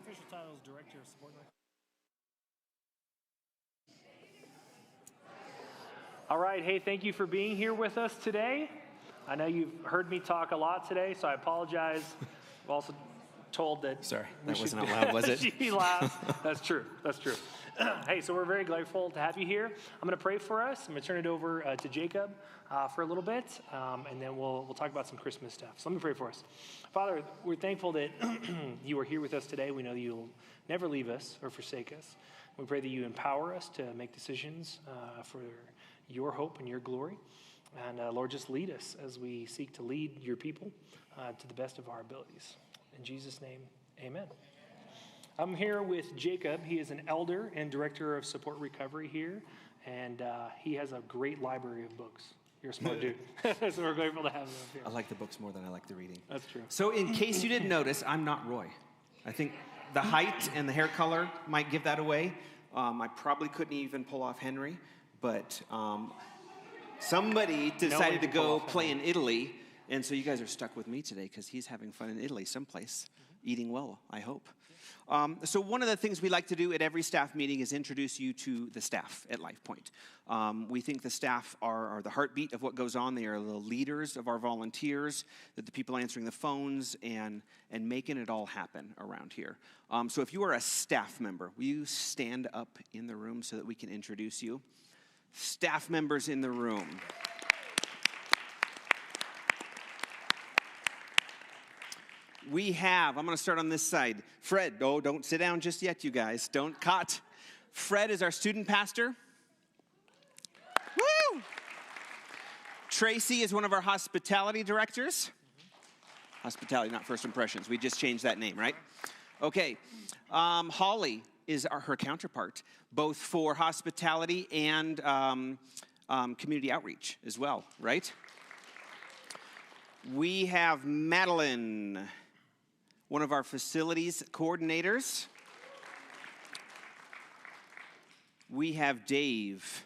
Official title is Director of Support. All right, hey, thank you for being here with us today. I know you've heard me talk a lot today, so I apologize. I'm also told that... Sorry, that wasn't out loud, was it? She laughs. That's true. Hey, so we're very grateful to have you here. I'm going to pray for us. I'm going to turn it over to Jacob for a little bit, and then we'll talk about some Christmas stuff. So let me pray for us. Father, we're thankful that you are here with us today. We know that you'll never leave us or forsake us. We pray that you empower us to make decisions for your hope and your glory. And Lord, just lead us as we seek to lead your people to the best of our abilities. In Jesus' name, amen. I'm here with Jacob. He is an elder and director of support recovery here, and he has a great library of books. You're a smart dude, so we're grateful to have him up here. I like the books more than I like the reading. That's true. So in case you didn't notice, I'm not Roy. I think the height and the hair color might give that away. I probably couldn't even pull off Henry, but somebody decided to go play in Italy, and so you guys are stuck with me today because he's having fun in Italy someplace, eating well, I hope. So one of the things we like to do at every staff meeting is introduce you to the staff at Lifepoint. We think the staff are the heartbeat of what goes on. They are the leaders of our volunteers, the people answering the phones, and making it all happen around here. So if you are a staff member, will you stand up in the room so that we can introduce you? Staff members in the room. We have, I'm going to start on this side. Fred, oh, don't sit down just yet, you guys. Don't cut. Fred is our student pastor. Woo! Tracy is one of our hospitality directors. Hospitality, not first impressions. We just changed that name, right? Okay. Holly is her counterpart, both for hospitality and community outreach as well, right? We have Madeline, one of our facilities coordinators. We have Dave,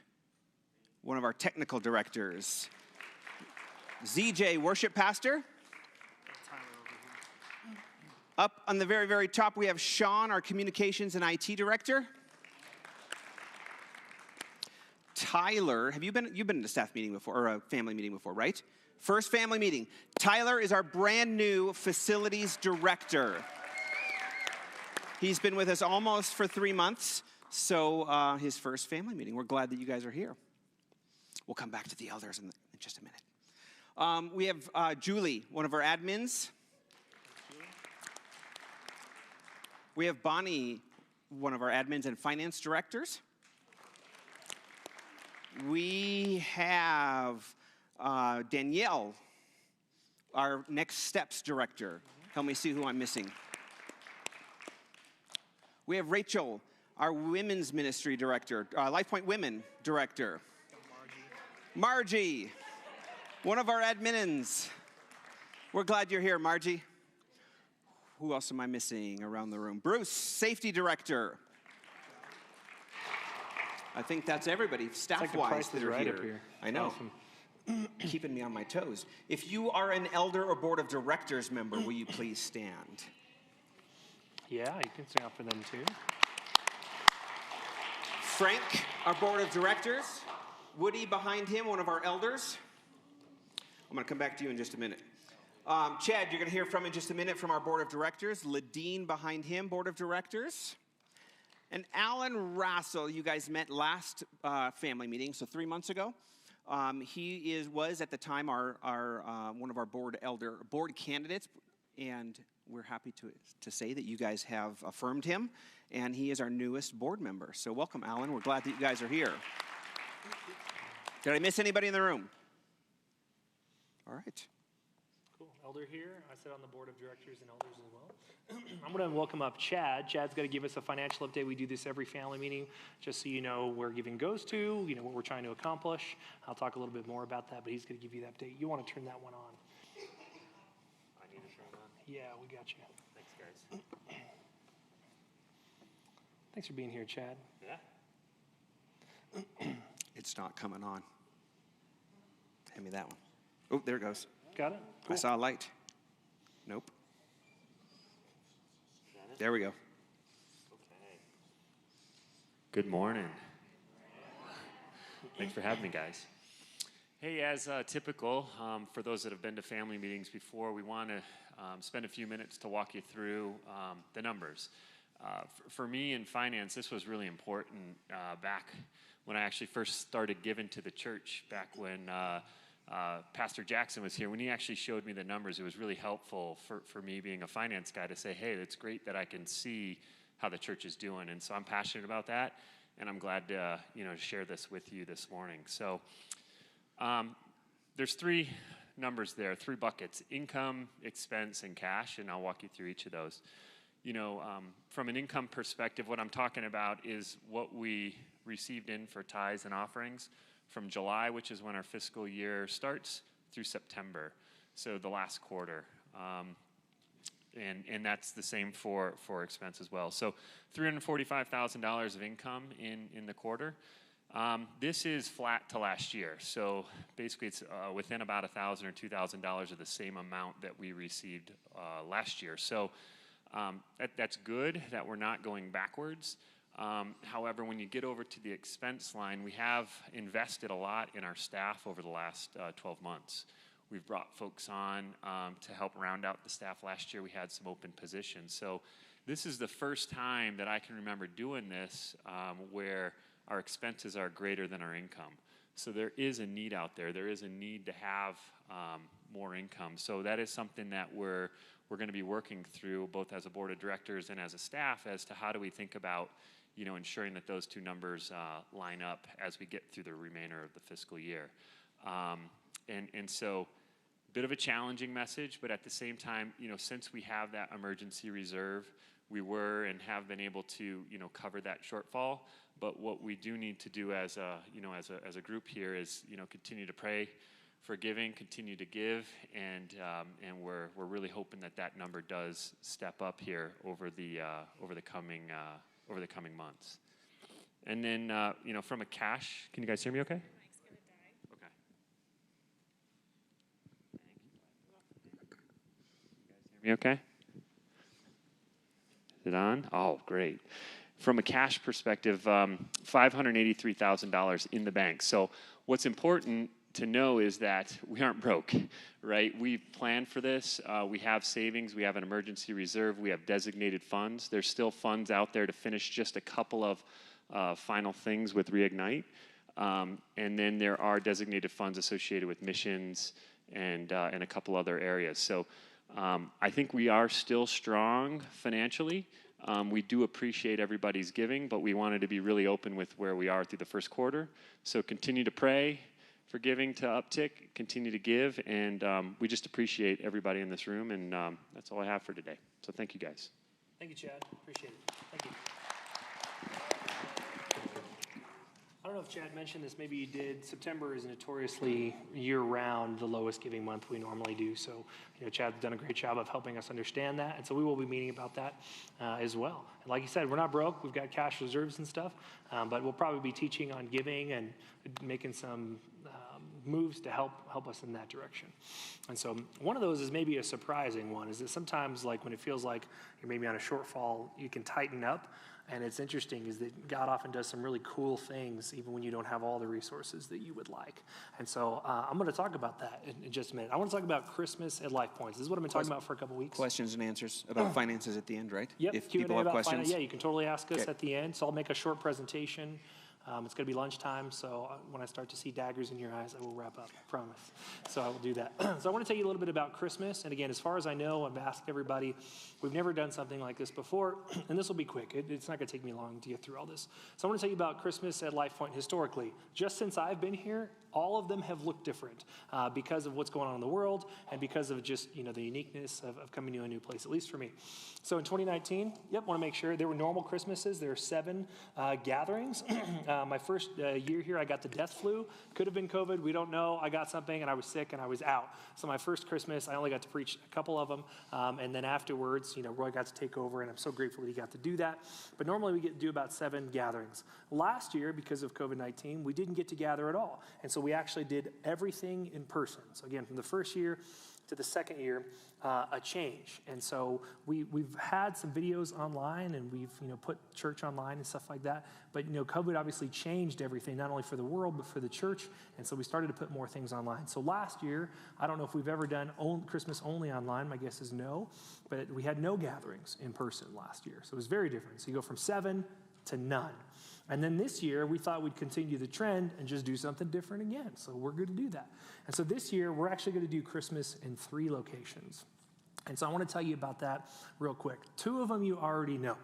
one of our technical directors. ZJ, worship pastor. Up on the very, very top, we have Sean, our communications and IT director. Tyler. You've been in a staff meeting before, or a family meeting before, right? First family meeting. Tyler is our brand new facilities director. He's been with us almost for 3 months, so his first family meeting. We're glad that you guys are here. We'll come back to the elders in just a minute. We have Julie, one of our admins. We have Bonnie, one of our admins and finance directors. We have Danielle, our next steps director. Help me see who I'm missing. We have Rachel, our women's ministry director, Lifepoint Women director. Margie, one of our admins. We're glad you're here, Margie. Who else am I missing around the room? Bruce, safety director. I think that's everybody, staff-wise, that are right here. Up here. I know. Awesome. Keeping me on my toes. If you are an elder or board of directors member, will you please stand? Yeah, you can stand up for them too. Frank, our board of directors. Woody behind him, one of our elders. I'm going to come back to you in just a minute. Chad, you're going to hear from in just a minute from our board of directors. Ladine behind him, board of directors. And Alan Rassel, you guys met last family meeting, so 3 months ago. He was at the time our one of our board candidates, and we're happy to say that you guys have affirmed him, and he is our newest board member. So welcome, Alan. We're glad that you guys are here. Did I miss anybody in the room? All right. Cool. Elder here. I sit on the board of directors and elders as well. I'm going to welcome up Chad. Chad's going to give us a financial update. We do this every family meeting, just so you know where giving goes to, you know what we're trying to accomplish. I'll talk a little bit more about that, but he's going to give you the update. You want to turn that one on. I need to turn it on? Yeah, we got you. Thanks, guys. Thanks for being here, Chad. Yeah. It's not coming on. Hand me that one. Oh, there it goes. Got it? Cool. I saw a light. Nope. There we go. Okay. Good morning. Thanks for having me, guys. Hey, as typical, for those that have been to family meetings before, we want to spend a few minutes to walk you through the numbers. For me in finance, this was really important back when I actually first started giving to the church, back when Pastor Jackson was here. When he actually showed me the numbers, it was really helpful for me being a finance guy to say, hey, it's great that I can see how the church is doing. And so I'm passionate about that, and I'm glad to share this with you this morning. So there's three numbers there, three buckets: income, expense, and cash, and I'll walk you through each of those. From an income perspective, what I'm talking about is what we received in for tithes and offerings from July, which is when our fiscal year starts, through September, so the last quarter. And that's the same for expense as well. So $345,000 of income in the quarter. This is flat to last year. So basically it's within about $1,000 or $2,000 of the same amount that we received last year. So that's good that we're not going backwards. However, when you get over to the expense line, we have invested a lot in our staff over the last 12 months. We've brought folks on to help round out the staff. Last year we had some open positions. So this is the first time that I can remember doing this where our expenses are greater than our income. So there is a need out there. There is a need to have more income. So that is something that we're going to be working through, both as a board of directors and as a staff, as to how do we think about ensuring that those two numbers line up as we get through the remainder of the fiscal year. And so a bit of a challenging message, but at the same time, since we have that emergency reserve, we were and have been able to, cover that shortfall. But what we do need to do as a group here is, continue to pray for giving, continue to give, and we're really hoping that number does step up here over the coming months. And then from a cash, can you guys hear me okay? Okay. You guys hear me okay? Is it on? Oh, great. from a cash perspective, $583,000 in the bank. So what's important to know is that we aren't broke, right? We've planned for this. We have savings. We have an emergency reserve. We have designated funds. There's still funds out there to finish just a couple of final things with Reignite. And then there are designated funds associated with missions and a couple other areas. So I think we are still strong financially. We do appreciate everybody's giving, but we wanted to be really open with where we are through the first quarter. So continue to pray for giving to uptick, continue to give, and we just appreciate everybody in this room, and that's all I have for today. So thank you, guys. Thank you, Chad. Appreciate it. Thank you. I don't know if Chad mentioned this, maybe you did. September is notoriously year-round the lowest giving month we normally do. So, Chad's done a great job of helping us understand that. And so we will be meeting about that as well. And like you said, we're not broke. We've got cash reserves and stuff. But we'll probably be teaching on giving and making some moves to help us in that direction. And so one of those is maybe a surprising one, is that sometimes like when it feels like you're maybe on a shortfall, you can tighten up. And it's interesting is that God often does some really cool things even when you don't have all the resources that you would like. And so I'm going to talk about that in just a minute. I want to talk about Christmas at Lifepoint. This is what I've been talking about for a couple weeks. Questions and answers about finances at the end, right? Yep. If Q&A people have about questions. finance. Yeah, you can totally ask us Okay. at the end. So I'll make a short presentation. It's going to be lunchtime, so when I start to see daggers in your eyes, I will wrap up, I promise. So I will do that. So I want to tell you a little bit about Christmas. And again, as far as I know, I've asked everybody, we've never done something like this before, and this will be quick. It's not going to take me long to get through all this. So I want to tell you about Christmas at Lifepoint historically. Just since I've been here, all of them have looked different because of what's going on in the world and because of just the uniqueness of coming to a new place, at least for me. So in 2019, want to make sure there were normal Christmases. There were 7 gatherings. My first year here, I got the death flu. Could have been COVID. We don't know. I got something, and I was sick, and I was out. So my first Christmas, I only got to preach a couple of them. And then afterwards, Roy got to take over, and I'm so grateful that he got to do that. But normally we get to do about 7 gatherings. Last year, because of COVID-19, we didn't get to gather at all. And so we actually did everything in person. So again, from the first year to the second year, a change. And so we've had some videos online, and we've put church online and stuff like that. But COVID obviously changed everything, not only for the world but for the church. And so we started to put more things online. So last year, I don't know if we've ever done Christmas only online. My guess is no. But we had no gatherings in person last year. So it was very different. So you go from 7 to none. And then this year, we thought we'd continue the trend and just do something different again. So we're going to do that. And so this year, we're actually going to do Christmas in 3 locations. And so I want to tell you about that real quick. 2 of them you already know.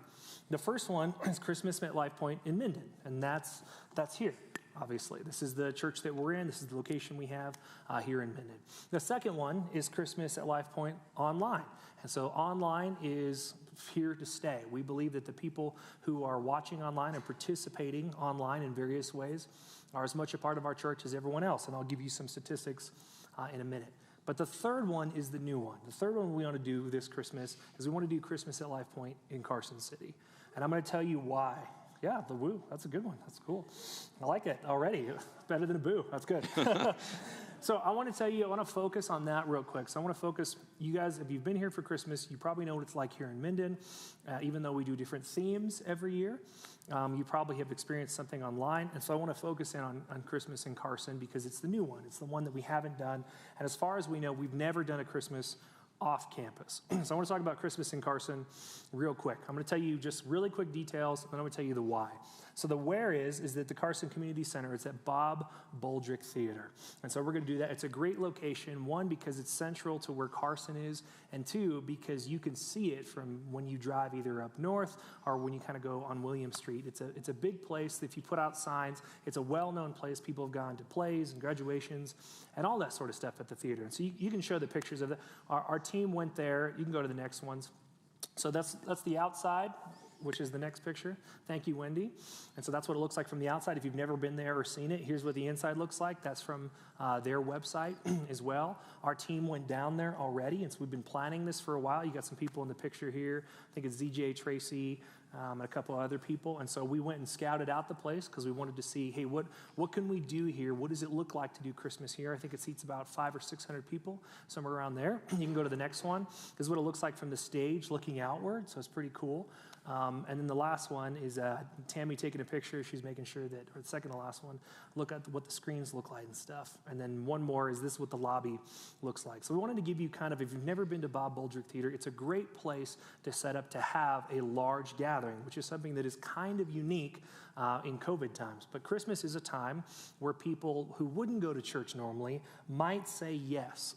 The first one is Christmas at Lifepoint in Minden, and that's here, obviously. This is the church that we're in. This is the location we have here in Minden. The second one is Christmas at Lifepoint online. And so online is here to stay. We believe that the people who are watching online and participating online in various ways are as much a part of our church as everyone else. And I'll give you some statistics in a minute. But the third one is the new one. The third one we want to do this Christmas is we want to do Christmas at Lifepoint in Carson City. And I'm going to tell you why. Yeah, the woo. That's a good one. That's cool. I like it already. It's better than a boo. That's good. So I want to tell you, I want to focus on that real quick. So I want to focus, you guys, if you've been here for Christmas, you probably know what it's like here in Minden. Even though we do different themes every year, you probably have experienced something online. And so I want to focus in on Christmas in Carson because it's the new one. It's the one that we haven't done. And as far as we know, we've never done a Christmas off campus. So I want to talk about Christmas in Carson real quick. I'm going to tell you just really quick details, and then I'm going to tell you the why. So the where is that the Carson Community Center. It's at Bob Boldrick Theater. And so we're going to do that. It's a great location, 1, because it's central to where Carson is, and 2, because you can see it from when you drive either up north or when you kind of go on William Street. It's a big place. If you put out signs, it's a well-known place. People have gone to plays and graduations and all that sort of stuff at the theater. And so you can show the pictures of it. Our team went there. You can go to the next ones. So that's the outside, which is the next picture. Thank you, Wendy. And so that's what it looks like from the outside. If you've never been there or seen it, here's what the inside looks like. That's from their website as well. Our team went down there already, and so we've been planning this for a while. You got some people in the picture here. I think it's ZJ, Tracy, and a couple other people. And so we went and scouted out the place because we wanted to see, hey, what can we do here? What does it look like to do Christmas here? I think it seats about 500 or 600 people, somewhere around there. You can go to the next one. This is what it looks like from the stage looking outward, so it's pretty cool. And then the last one is Tammy taking a picture. She's making sure that, or the second to last one, look at what the screens look like and stuff. And then one more is this what the lobby looks like. So we wanted to give you kind of, if you've never been to Bob Boldrick Theater, it's a great place to set up to have a large gathering, which is something that is kind of unique in COVID times. But Christmas is a time where people who wouldn't go to church normally might say yes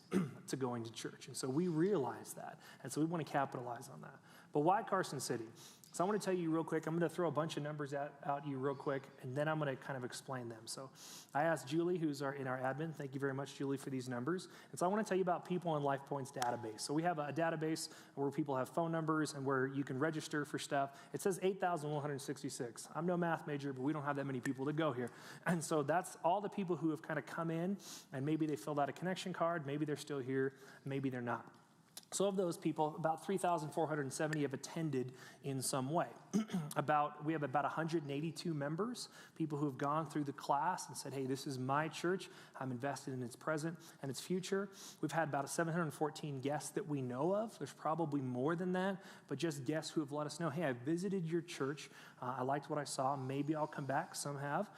to going to church. And so we realize that. And so we want to capitalize on that. But why Carson City? So I want to tell you real quick, I'm going to throw a bunch of numbers out you real quick, and then I'm going to kind of explain them. So I asked Julie, who's in our admin, thank you very much, Julie, for these numbers. And so I want to tell you about people in Lifepoint's database. So we have a database where people have phone numbers and where you can register for stuff. It says 8,166. I'm no math major, but we don't have that many people to go here. And so that's all the people who have kind of come in, and maybe they filled out a connection card, maybe they're still here, maybe they're not. So of those people, about 3,470 have attended in some way. We have about 182 members, people who have gone through the class and said, hey, this is my church. I'm invested in its present and its future. We've had about 714 guests that we know of. There's probably more than that, but just guests who have let us know, hey, I visited your church. I liked what I saw. Maybe I'll come back. Some have.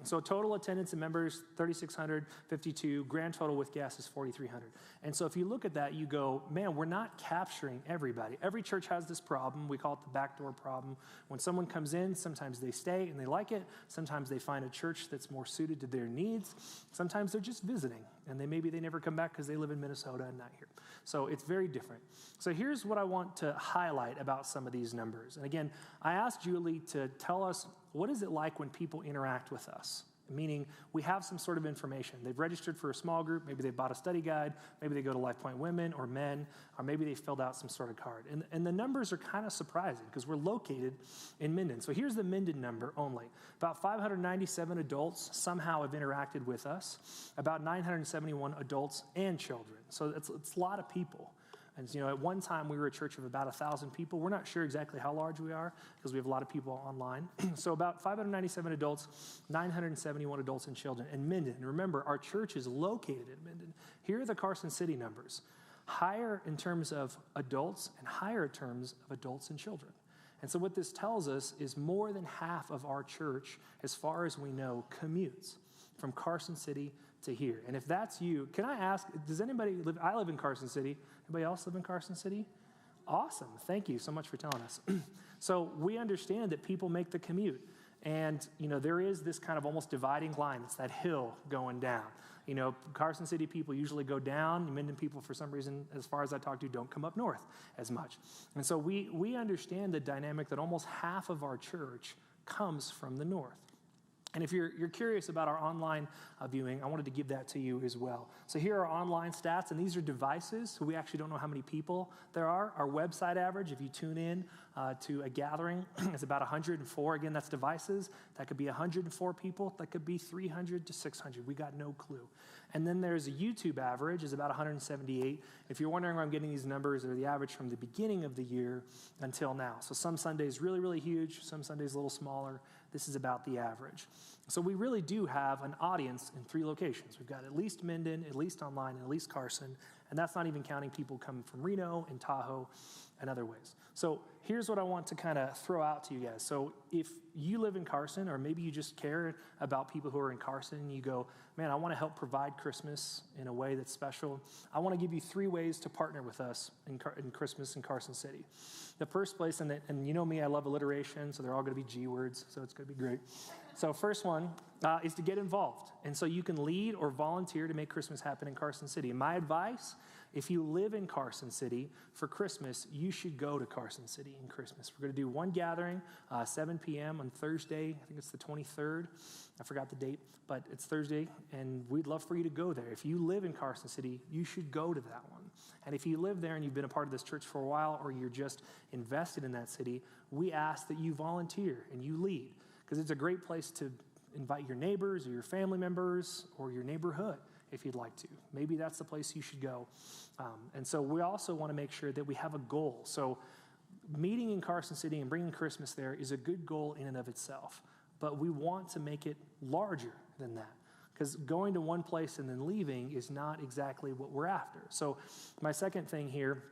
So total attendance and members, 3,652. Grand total with guests is 4,300. And so if you look at that, you go, man, we're not capturing everybody. Every church has this problem. We call it the backdoor problem. When someone comes in, sometimes they stay and they like it. Sometimes they find a church that's more suited to their needs. Sometimes they're just visiting, and maybe they never come back because they live in Minnesota and not here. So it's very different. So here's what I want to highlight about some of these numbers. And again, I asked Julie to tell us, what is it like when people interact with us? Meaning we have some sort of information. They've registered for a small group. Maybe they bought a study guide. Maybe they go to Lifepoint Women or Men, or maybe they filled out some sort of card. And the numbers are kind of surprising because we're located in Minden. So here's the Minden number only. About 597 adults somehow have interacted with us. About 971 adults and children. So it's a lot of people. And at one time we were a church of about 1,000 people. We're not sure exactly how large we are because we have a lot of people online. So about 597 adults, 971 adults and children in Minden. And remember, our church is located in Minden. Here are the Carson City numbers. Higher in terms of adults and higher in terms of adults and children. And so what this tells us is more than half of our church, as far as we know, commutes from Carson City to here. And if that's you, can I ask, does anybody live? I live in Carson City. Anybody else live in Carson City? Awesome. Thank you so much for telling us. So we understand that people make the commute. And, there is this kind of almost dividing line. It's that hill going down. Carson City people usually go down. Minden people, for some reason, as far as I talk to, don't come up north as much. And so we understand the dynamic that almost half of our church comes from the north. And if you're curious about our online viewing, I wanted to give that to you as well. So here are online stats, and these are devices, so we actually don't know how many people there are. Our website average, if you tune in to a gathering, is about 104. Again, that's devices. That could be 104 people. That could be 300 to 600. We got no clue. And then there's a YouTube average, is about 178. If you're wondering where I'm getting these numbers, they're the average from the beginning of the year until now. So some Sundays really, really huge, some Sundays a little smaller. This is about the average. So we really do have an audience in 3 locations. We've got at least Minden, at least online, and at least Carson. And that's not even counting people coming from Reno and Tahoe and other ways. So here's what I want to kind of throw out to you guys. So if you live in Carson, or maybe you just care about people who are in Carson, and you go, man, I want to help provide Christmas in a way that's special, I want to give you 3 ways to partner with us in Christmas in Carson City. The first place, and you know me, I love alliteration, so they're all going to be G words, so it's going to be great. So first one is to get involved. And so you can lead or volunteer to make Christmas happen in Carson City. And my advice, if you live in Carson City for Christmas, you should go to Carson City in Christmas. We're going to do one gathering, 7 p.m. on Thursday. I think it's the 23rd. I forgot the date, but it's Thursday, and we'd love for you to go there. If you live in Carson City, you should go to that one. And if you live there and you've been a part of this church for a while, or you're just invested in that city, we ask that you volunteer and you lead, because it's a great place to invite your neighbors or your family members or your neighborhood if you'd like to. Maybe that's the place you should go. And so we also want to make sure that we have a goal. So meeting in Carson City and bringing Christmas there is a good goal in and of itself. But we want to make it larger than that, because going to one place and then leaving is not exactly what we're after. So my second thing here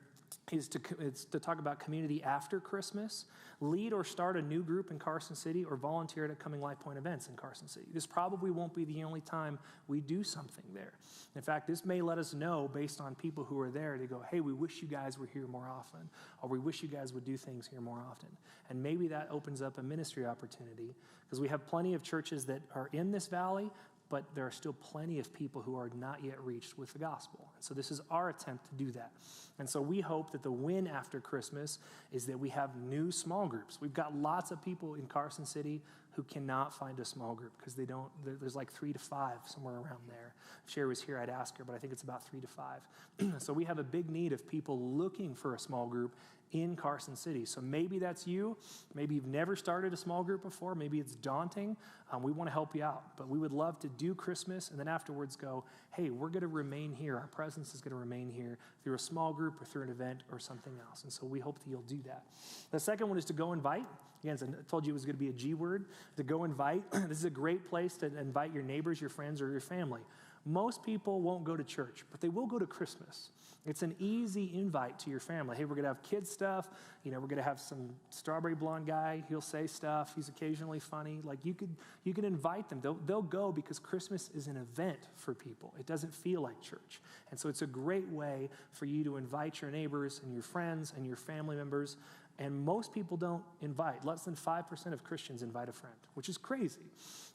is to talk about community after Christmas, lead or start a new group in Carson City, or volunteer at upcoming Lifepoint events in Carson City. This probably won't be the only time we do something there. In fact, this may let us know based on people who are there to go, hey, we wish you guys were here more often, or we wish you guys would do things here more often. And maybe that opens up a ministry opportunity, because we have plenty of churches that are in this valley, but there are still plenty of people who are not yet reached with the gospel. And so this is our attempt to do that. And so we hope that the win after Christmas is that we have new small groups. We've got lots of people in Carson City who cannot find a small group because there's like 3 to 5, somewhere around there. If Sherry was here, I'd ask her, but I think it's about 3 to 5. So we have a big need of people looking for a small group in Carson City. So maybe that's you. Maybe you've never started a small group before. Maybe it's daunting. We want to help you out. But we would love to do Christmas and then afterwards go, hey, we're going to remain here. Our presence is going to remain here through a small group or through an event or something else. And so we hope that you'll do that. The second one is to go invite. Again, I told you it was going to be a G word, to go invite. This is a great place to invite your neighbors, your friends, or your family. Most people won't go to church, but they will go to Christmas. It's an easy invite to your family. Hey, we're going to have kids stuff. We're going to have some strawberry blonde guy. He'll say stuff. He's occasionally funny. Like you can invite them. They'll go because Christmas is an event for people. It doesn't feel like church. And so it's a great way for you to invite your neighbors and your friends and your family members. And most people don't invite. Less than 5% of Christians invite a friend, which is crazy.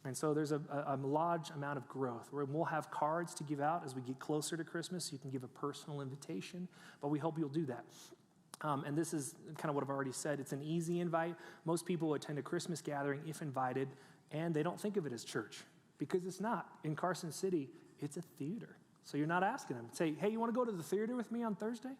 And so there's a large amount of growth. We'll have cards to give out as we get closer to Christmas. You can give a personal invitation, but we hope you'll do that. And this is kind of what I've already said. It's an easy invite. Most people attend a Christmas gathering if invited, and they don't think of it as church because it's not. In Carson City, it's a theater. So you're not asking them. Say, hey, you want to go to the theater with me on Thursday?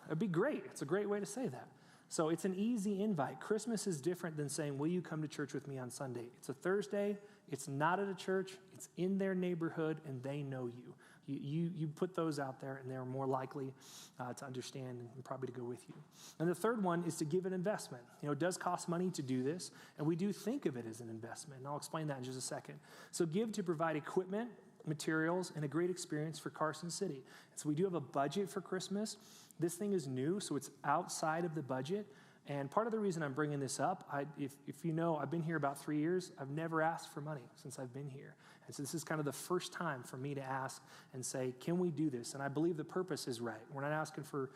It'd be great. It's a great way to say that. So it's an easy invite. Christmas is different than saying, will you come to church with me on Sunday? It's a Thursday. It's not at a church. It's in their neighborhood, and they know you. You put those out there, and they're more likely to understand and probably to go with you. And the third one is to give an investment. It does cost money to do this, and we do think of it as an investment. And I'll explain that in just a second. So give to provide equipment, materials, and a great experience for Carson City. So we do have a budget for Christmas. This thing is new, so it's outside of the budget. And part of the reason I'm bringing this up, if you know, I've been here about 3 years. I've never asked for money since I've been here. And so this is kind of the first time for me to ask and say, can we do this? And I believe the purpose is right. We're not asking for,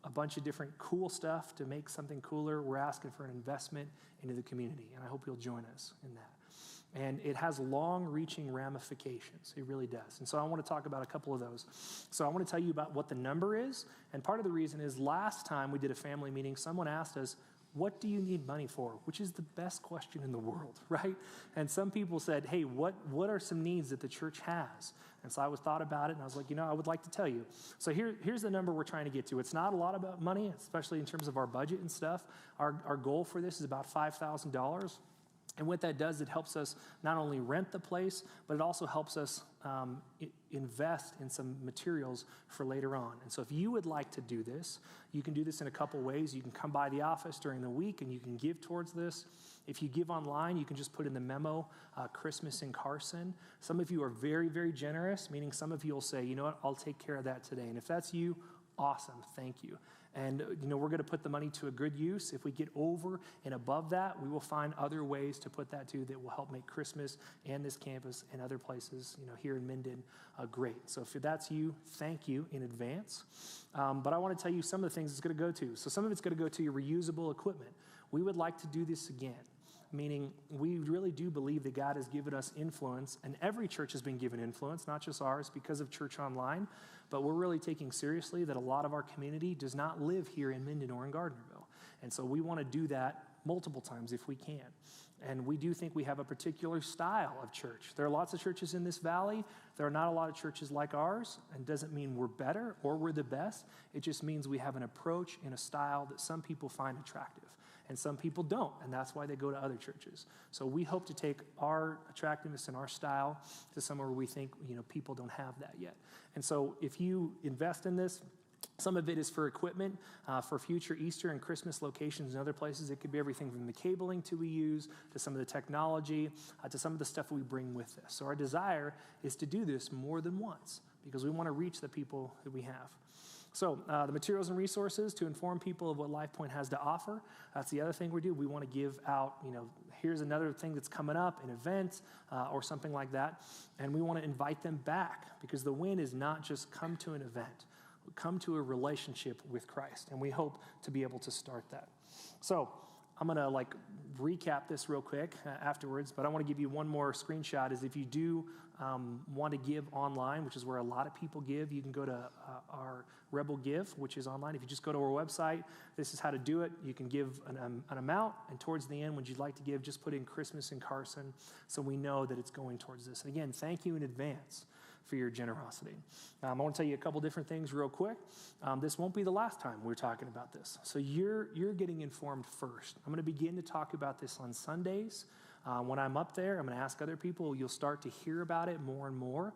a bunch of different cool stuff to make something cooler. We're asking for an investment into the community, and I hope you'll join us in that. And it has long-reaching ramifications. It really does. And so I want to talk about a couple of those. So I want to tell you about what the number is. And part of the reason is last time we did a family meeting, someone asked us, what do you need money for? Which is the best question in the world, right? And some people said, hey, what are some needs that the church has? And so I thought about it, and I was like, I would like to tell you. So here's the number we're trying to get to. It's not a lot about money, especially in terms of our budget and stuff. Our goal for this is about $5,000. And what that does, it helps us not only rent the place, but it also helps us invest in some materials for later on. And so if you would like to do this, you can do this in a couple ways. You can come by the office during the week and you can give towards this. If you give online, you can just put in the memo, Christmas in Carson. Some of you are very, very generous, meaning some of you will say, you know what, I'll take care of that today. And if that's you, awesome, thank you. And, we're going to put the money to a good use. If we get over and above that, we will find other ways to put that to that will help make Christmas and this campus and other places, here in Minden, great. So if that's you, thank you in advance. But I want to tell you some of the things it's going to go to. So some of it's going to go to your reusable equipment. We would like to do this again. Meaning we really do believe that God has given us influence, and every church has been given influence, not just ours because of Church Online, but we're really taking seriously that a lot of our community does not live here in Minden or in Gardnerville. And so we want to do that multiple times if we can. And we do think we have a particular style of church. There are lots of churches in this valley. There are not a lot of churches like ours, and doesn't mean we're better or we're the best. It just means we have an approach and a style that some people find attractive. And some people don't, and that's why they go to other churches. So we hope to take our attractiveness and our style to somewhere where we think, people don't have that yet. And so if you invest in this, some of it is for equipment, for future Easter and Christmas locations and other places. It could be everything from the cabling we use, to some of the technology, to some of the stuff we bring with us. So our desire is to do this more than once, because we want to reach the people that we have. So the materials and resources to inform people of what Lifepoint has to offer. That's the other thing we do. We want to give out, here's another thing that's coming up, an event or something like that. And we want to invite them back, because the win is not just come to an event. Come to a relationship with Christ. And we hope to be able to start that. So I'm going to recap this real quick afterwards, but I want to give you one more screenshot. Is if you do want to give online, which is where a lot of people give, you can go to our Rebel Give, which is online. If you just go to our website, this is how to do it. You can give an amount, and towards the end, when you'd like to give, just put in Christmas in Carson, so we know that it's going towards this. And again, thank you in advance for your generosity. I want to tell you a couple different things real quick. This won't be the last time we're talking about this. So you're getting informed first. I'm going to begin to talk about this on Sundays. When I'm up there, I'm going to ask other people. You'll start to hear about it more and more.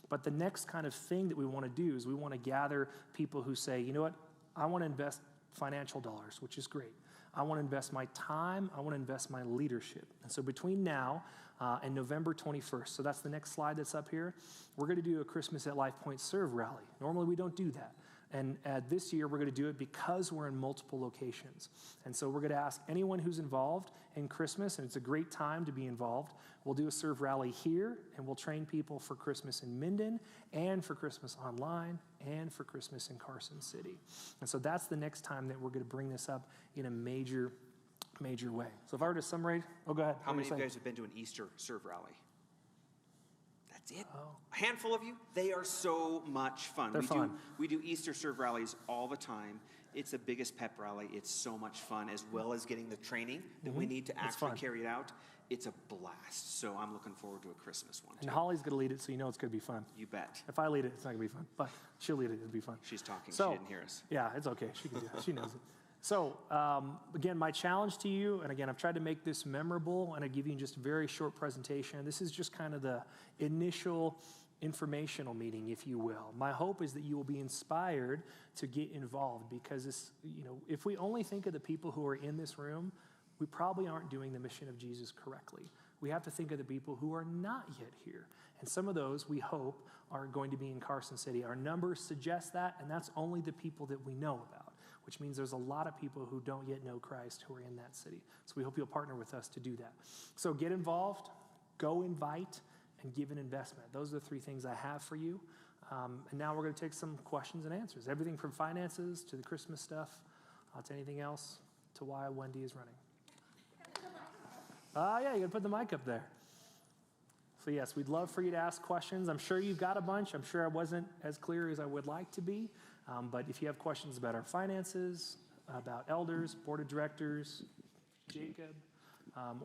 But the next kind of thing that we want to do is we want to gather people who say, you know what, I want to invest financial dollars, which is great. I want to invest my time. I want to invest my leadership. And so between now and November 21st, so that's the next slide that's up here, we're going to do a Christmas at Lifepoint Serve Rally. Normally we don't do that. And this year we're going to do it because we're in multiple locations. And so we're going to ask anyone who's involved in Christmas, and it's a great time to be involved. We'll do a Serve Rally here, and we'll train people for Christmas in Minden, and for Christmas online, and for Christmas in Carson City. And so that's the next time that we're going to bring this up in a major way. So if I were to summarize, go ahead. How many of you guys have been to an Easter Serve Rally? That's it? Oh. A handful of you? They are so much fun. They're fun. We do Easter Serve Rallies all the time. It's the biggest pep rally. It's so much fun, as well as getting the training that we need to actually carry it out. It's a blast. So I'm looking forward to a Christmas one, too. And Holly's going to lead it, so you know it's going to be fun. You bet. If I lead it, it's not going to be fun. But she'll lead it. It'll be fun. She's talking. So, she didn't hear us. Yeah, it's okay. She can do it. She knows it. So, again, my challenge to you, and again, I've tried to make this memorable, and I give you just a very short presentation. This is just kind of the initial informational meeting, if you will. My hope is that you will be inspired to get involved, because this, if we only think of the people who are in this room, we probably aren't doing the mission of Jesus correctly. We have to think of the people who are not yet here. And some of those, we hope, are going to be in Carson City. Our numbers suggest that, and that's only the people that we know about, which means there's a lot of people who don't yet know Christ who are in that city. So we hope you'll partner with us to do that. So get involved, go invite, and give an investment. Those are the three things I have for you. And now we're going to take some questions and answers. Everything from finances to the Christmas stuff to anything else, to why Wendy is running. Yeah, you can put the mic up there. So yes, we'd love for you to ask questions. I'm sure you've got a bunch. I'm sure I wasn't as clear as I would like to be. But if you have questions about our finances, about elders, board of directors, Jacob,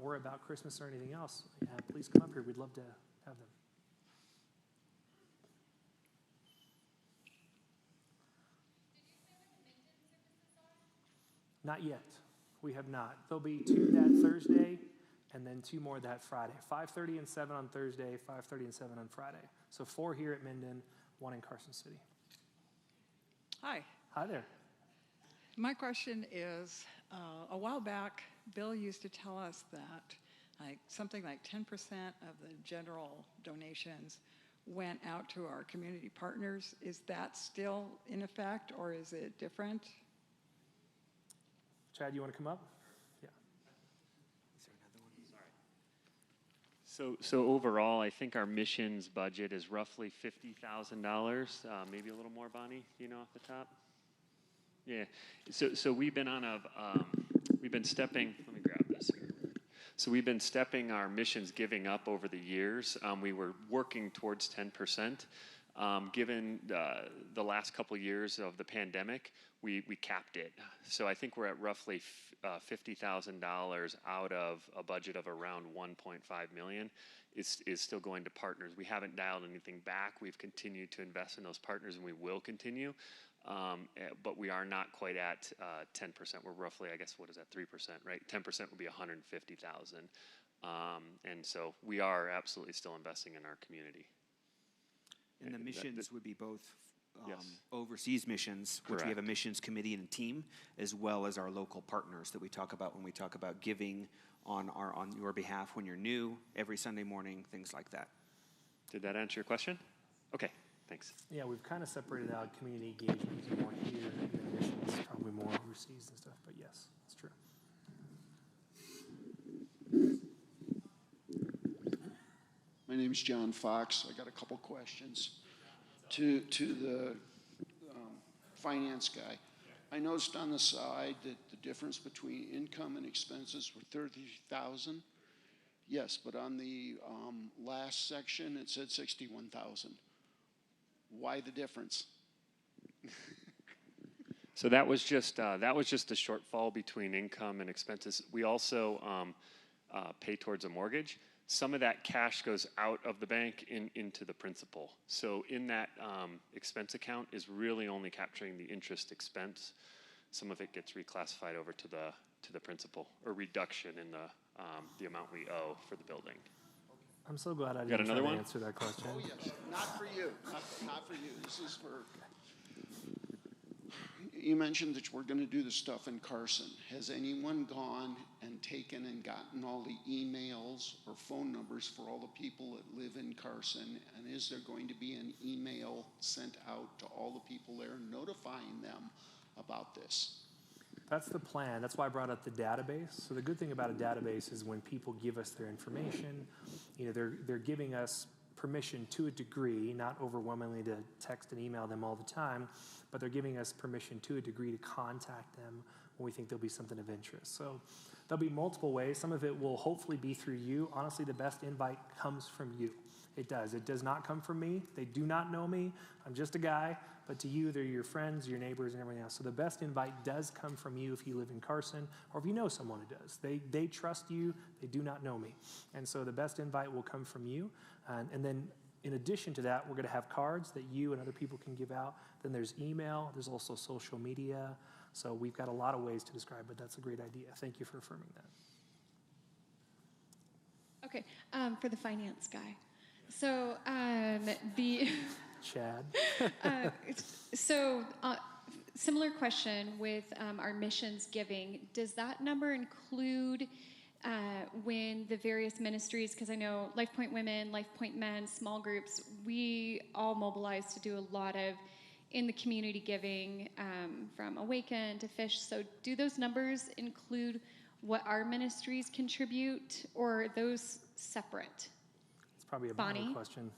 or about Christmas or anything else, please come up here. We'd love to have them. Not yet. We have not. There'll be 2 that Thursday, and then 2 more that Friday. 5:30 and 7 on Thursday, 5:30 and 7 on Friday. So 4 here at Minden, 1 in Carson City. Hi. Hi there. My question is, a while back, Bill used to tell us that something like 10% of the general donations went out to our community partners. Is that still in effect, or is it different? Chad, you want to come up? Yeah. Is there another one? So overall, I think our missions budget is roughly $50,000, maybe a little more, Bonnie, off the top? Yeah, so we've been stepping, let me grab this here. So we've been stepping our missions giving up over the years. We were working towards 10%. Given the last couple years of the pandemic, we capped it. So I think we're at roughly $50,000 out of a budget of around $1.5 million is still going to partners. We haven't dialed anything back. We've continued to invest in those partners, and we will continue. But we are not quite at 10%. We're roughly, I guess, what is that, 3%, right? 10% would be $150,000. And so we are absolutely still investing in our community. And the missions would be both yes. overseas missions, which Correct. we have a missions committee and team, as well as our local partners that we talk about when we talk about giving on your behalf when you're new, every Sunday morning, things like that. Did that answer your question? Okay. Thanks. Yeah, we've kind of separated out community engagement more here, and then missions probably more overseas and stuff, but yes, it's true. My name is John Fox. I got a couple questions to the finance guy. I noticed on the side that the difference between income and expenses were $30,000. Yes, but on the last section it said $61,000. Why the difference? So that was just a shortfall between income and expenses. We also pay towards a mortgage. Some of that cash goes out of the bank into the principal. So in that expense account is really only capturing the interest expense. Some of it gets reclassified over to the principal, or reduction in the amount we owe for the building. I'm so glad I Got didn't try another to one? answer that question. Oh yes, not for you, not for you. This is for. You mentioned that we're going to do the stuff in Carson. Has anyone gone and taken and gotten all the emails or phone numbers for all the people that live in Carson? And is there going to be an email sent out to all the people there notifying them about this? That's the plan. That's why I brought up the database. So the good thing about a database is when people give us their information, they're giving us permission to a degree, not overwhelmingly to text and email them all the time, but they're giving us permission to a degree to contact them when we think there'll be something of interest. So there'll be multiple ways. Some of it will hopefully be through you. Honestly, the best invite comes from you. It does. It does not come from me. They do not know me. I'm just a guy. But to you, they're your friends, your neighbors, and everything else. So the best invite does come from you if you live in Carson, or if you know someone who does. They trust you. They do not know me. And so the best invite will come from you. And then in addition to that, we're going to have cards that you and other people can give out. Then there's email. There's also social media. So we've got a lot of ways to describe it. That's a great idea. Thank you for affirming that. Okay, for the finance guy. So the Chad. Similar question with our missions giving. Does that number include when the various ministries, because I know Lifepoint Women, Lifepoint Men, small groups, we all mobilize to do a lot of in the community giving, from Awaken to Fish. So do those numbers include what our ministries contribute, or are those separate? It's probably a Bonnie? Bonnie question.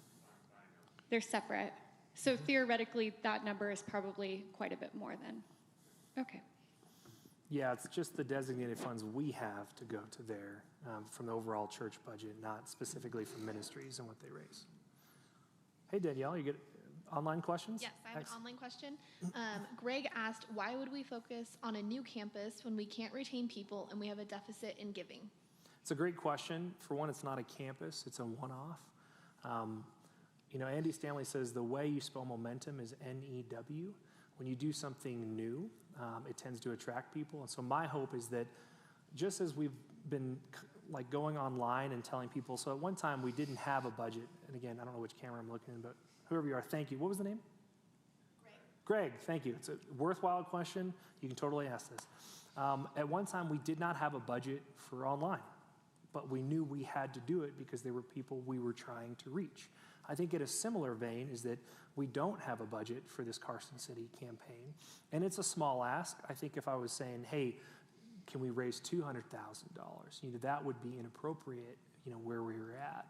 They're separate. So theoretically, that number is probably quite a bit more then. Okay. Yeah, it's just the designated funds we have to go to there from the overall church budget, not specifically from ministries and what they raise. Hey, Danielle, you get online questions? Yes, I have an online question. Greg asked, why would we focus on a new campus when we can't retain people and we have a deficit in giving? It's a great question. For one, it's not a campus, it's a one-off. Andy Stanley says the way you spell momentum is N-E-W. When you do something new, it tends to attract people. And so my hope is that just as we've been going online and telling people, so at one time we didn't have a budget. And again, I don't know which camera I'm looking in, but whoever you are, thank you. What was the name? Greg, thank you. It's a worthwhile question. You can totally ask this. At one time, we did not have a budget for online, but we knew we had to do it because there were people we were trying to reach. I think in a similar vein is that we don't have a budget for this Carson City campaign, and it's a small ask. I think if I was saying, hey, can we raise $200,000, that would be inappropriate, where we were at.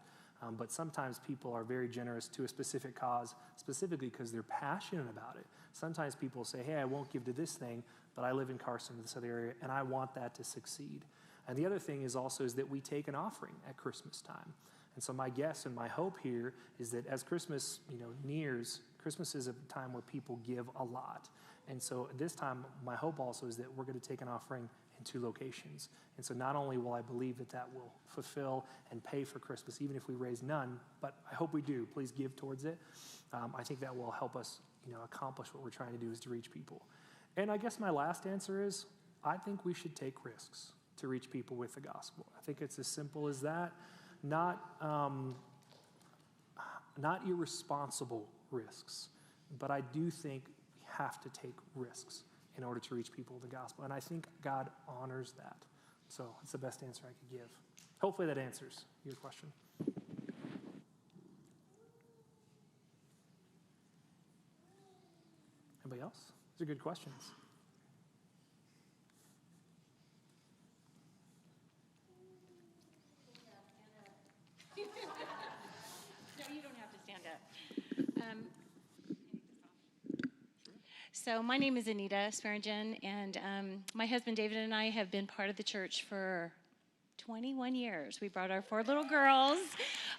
But sometimes people are very generous to a specific cause, specifically because they're passionate about it. Sometimes people say, hey, I won't give to this thing, but I live in Carson, this other area, and I want that to succeed. And the other thing is that we take an offering at Christmas time. And so my guess and my hope here is that as Christmas, nears, Christmas is a time where people give a lot. And so this time, my hope also is that we're going to take an offering in 2 locations. And so not only will I believe that will fulfill and pay for Christmas, even if we raise none, but I hope we do. Please give towards it. I think that will help us, accomplish what we're trying to do, is to reach people. And I guess my last answer is, I think we should take risks to reach people with the gospel. I think it's as simple as that. Not irresponsible risks, but I do think we have to take risks in order to reach people with the gospel. And I think God honors that. So it's the best answer I could give. Hopefully that answers your question. else? These are good questions. No, you don't have to stand up. So my name is Anita Swearingen, and my husband David and I have been part of the church for 21 years. We brought our 4 little girls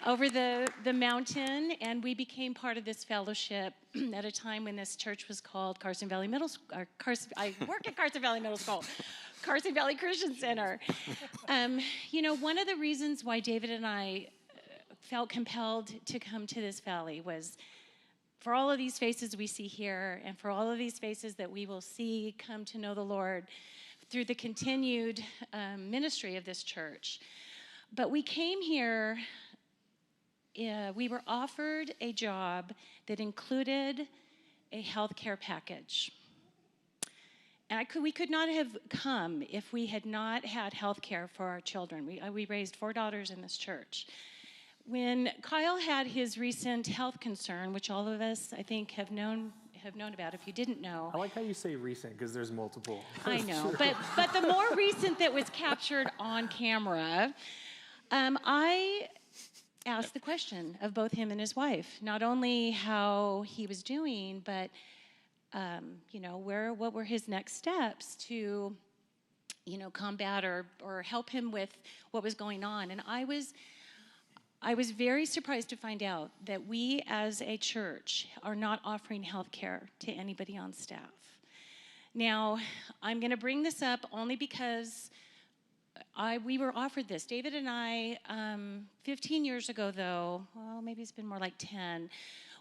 over the mountain, and we became part of this fellowship at a time when this church was called Carson Valley Middle School. I work at Carson Valley Middle School, Carson Valley Christian Center. One of the reasons why David and I felt compelled to come to this valley was for all of these faces we see here, and for all of these faces that we will see come to know the Lord through the continued ministry of this church. But we came here, we were offered a job that included a health care package. And we could not have come if we had not had health care for our children. We raised 4 daughters in this church. When Kyle had his recent health concern, which all of us, I think, have known about, if you didn't know. I like how you say recent, because there's multiple. I know, but the more recent that was captured on camera, I asked the question of both him and his wife, not only how he was doing, but what were his next steps to, combat or help him with what was going on. And I was very surprised to find out that we as a church are not offering health care to anybody on staff. Now, I'm going to bring this up only because we were offered this. David and I, 15 years ago though, well, maybe it's been more like 10,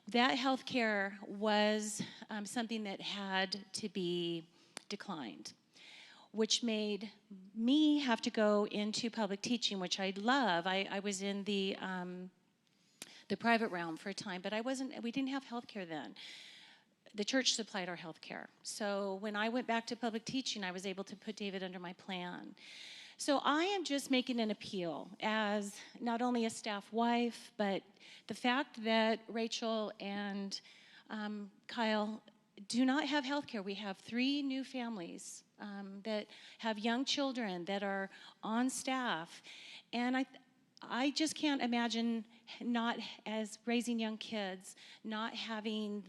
that health care was something that had to be declined, which made me have to go into public teaching, which I love. I was in the private realm for a time, but we didn't have health care then. The church supplied our health care. So when I went back to public teaching, I was able to put David under my plan. So I am just making an appeal as not only a staff wife, but the fact that Rachel and Kyle do not have health care. We have 3 new families that have young children that are on staff. And I just can't imagine not, as raising young kids, not having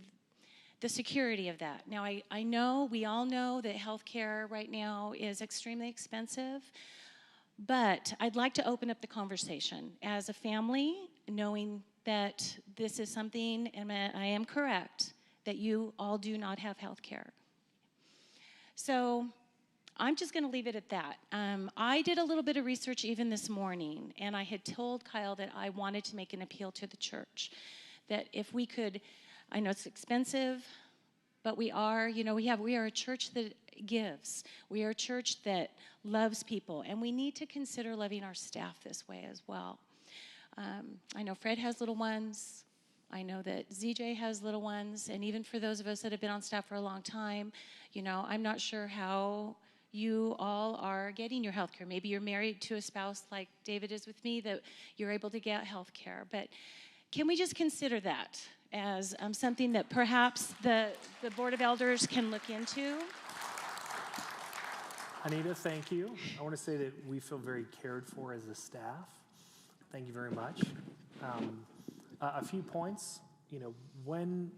the security of that. Now, I know, we all know that health care right now is extremely expensive, but I'd like to open up the conversation as a family, knowing that this is something, and I am correct, that you all do not have health care. So I'm just going to leave it at that. I did a little bit of research even this morning, and I had told Kyle that I wanted to make an appeal to the church, that if we could, I know it's expensive, but we are a church that gives. We are a church that loves people, and we need to consider loving our staff this way as well. I know Fred has little ones. I know that ZJ has little ones, and even for those of us that have been on staff for a long time, I'm not sure how you all are getting your health care. Maybe you're married to a spouse like David is with me, that you're able to get health care. But can we just consider that as something that perhaps the Board of Elders can look into? Anita, thank you. I want to say that we feel very cared for as a staff. Thank you very much. A few points. When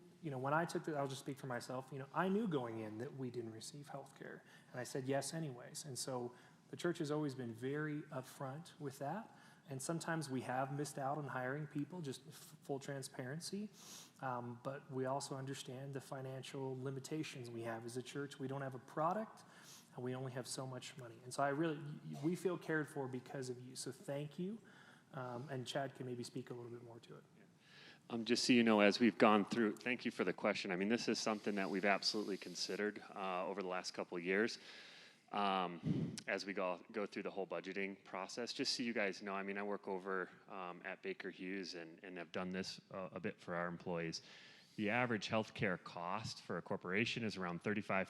I took the, I'll just speak for myself. I knew going in that we didn't receive health care, and I said yes anyways. And so the church has always been very upfront with that. And sometimes we have missed out on hiring people, just full transparency. But we also understand the financial limitations we have as a church. We don't have a product, and we only have so much money. And so we feel cared for because of you. So thank you. And Chad can maybe speak a little bit more to it. Just so you know, as we've gone through, thank you for the question. I mean, this is something that we've absolutely considered over the last couple of years as we go through the whole budgeting process. Just so you guys know, I mean, I work over at Baker Hughes and have done this a bit for our employees. The average healthcare cost for a corporation is around 35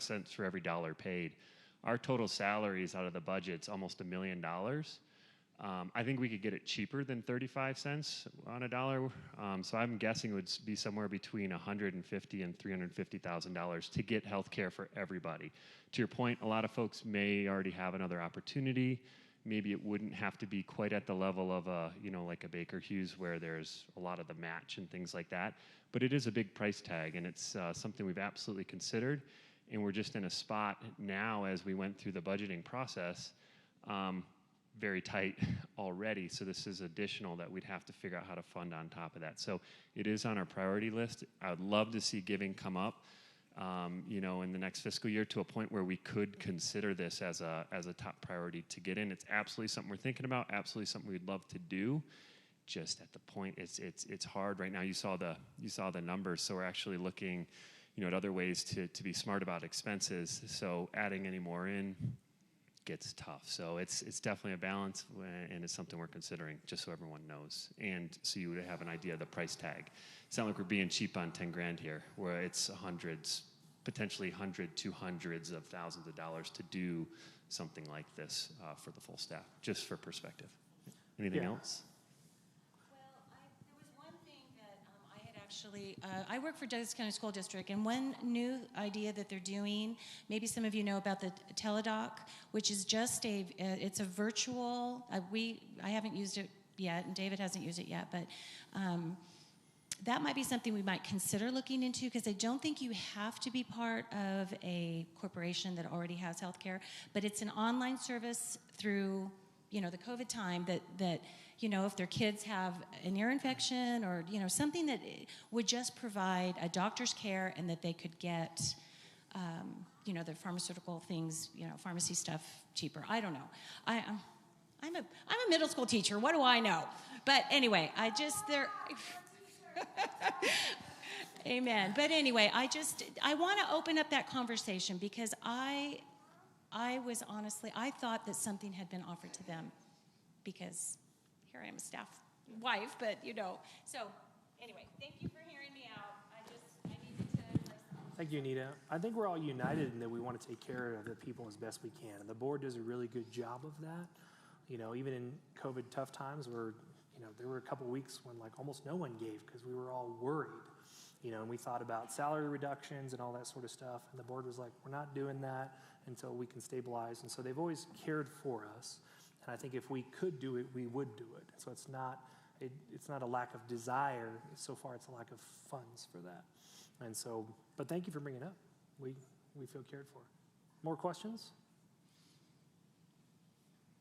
cents for every dollar paid. Our total salaries out of the budget's almost $1 million. I think we could get it cheaper than 35 cents on a dollar. So I'm guessing it would be somewhere between $150,000 and $350,000 to get health care for everybody. To your point, a lot of folks may already have another opportunity. Maybe it wouldn't have to be quite at the level of like a Baker Hughes where there's a lot of the match and things like that. But it is a big price tag, and it's something we've absolutely considered. And we're just in a spot now as we went through the budgeting process, very tight already. So this is additional that we'd have to figure out how to fund on top of that. So it is on our priority list. I would love to see giving come up, in the next fiscal year to a point where we could consider this as a top priority to get in. It's absolutely something we're thinking about, absolutely something we'd love to do. Just at the point, it's hard right now. You saw the numbers, so we're actually looking, at other ways to be smart about expenses. So adding any more in gets tough. So it's definitely a balance, and it's something we're considering, just so everyone knows, and so you would have an idea of the price tag. It's not like we're being cheap on 10 grand here, where it's hundreds, potentially to hundreds of thousands of dollars to do something like this for the full staff, just for perspective. Anything else? There was one thing that I had actually, I work for Douglas County School District, and one new idea that they're doing, maybe some of you know about the teledoc, which is just it's a virtual, I haven't used it yet, and David hasn't used it yet, but that might be something we might consider looking into, because I don't think you have to be part of a corporation that already has healthcare, but it's an online service through, the COVID time that if their kids have an ear infection or, something that would just provide a doctor's care, and that they could get, their pharmaceutical things, pharmacy stuff cheaper. I don't know. I'm a middle school teacher. What do I know? But anyway, Amen. But anyway, I want to open up that conversation, because I thought that something had been offered to them, because here I am a staff wife, but So anyway, thank you for hearing me out. I needed to. Thank you, Anita. I think we're all united in that we want to take care of the people as best we can, and the board does a really good job of that. Even in COVID tough times where there were a couple weeks when almost no one gave because we were all worried, and we thought about salary reductions and all that sort of stuff. And the board was like, we're not doing that until we can stabilize. And so they've always cared for us. And I think if we could do it, we would do it. So it's not a lack of desire. So far, it's a lack of funds for that. And so, but thank you for bringing it up. We feel cared for. More questions?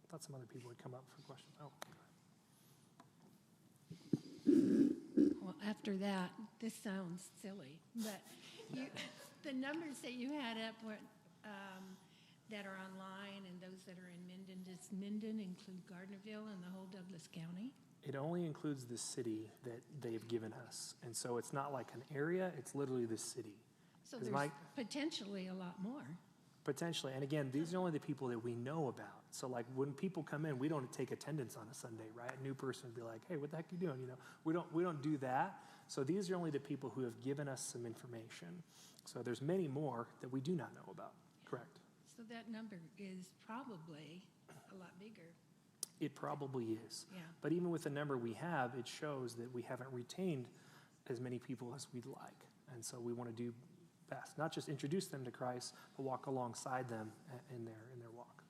I thought some other people would come up for questions. Oh. Well, after that, this sounds silly, but the numbers that you had up were, that are online and those that are in Minden, does Minden include Gardnerville and the whole Douglas County? It only includes the city that they've given us. And so it's not like an area, it's literally the city. So there's potentially a lot more. Potentially. And again, these are only the people that we know about. So when people come in, we don't take attendance on a Sunday, right? A new person would be like, hey, what the heck are you doing? We don't do that. So these are only the people who have given us some information. So there's many more that we do not know about. Correct. So that number is probably a lot bigger. It probably is. Yeah. But even with the number we have, it shows that we haven't retained as many people as we'd like. And so we want to do best, not just introduce them to Christ, but walk alongside them in their walk.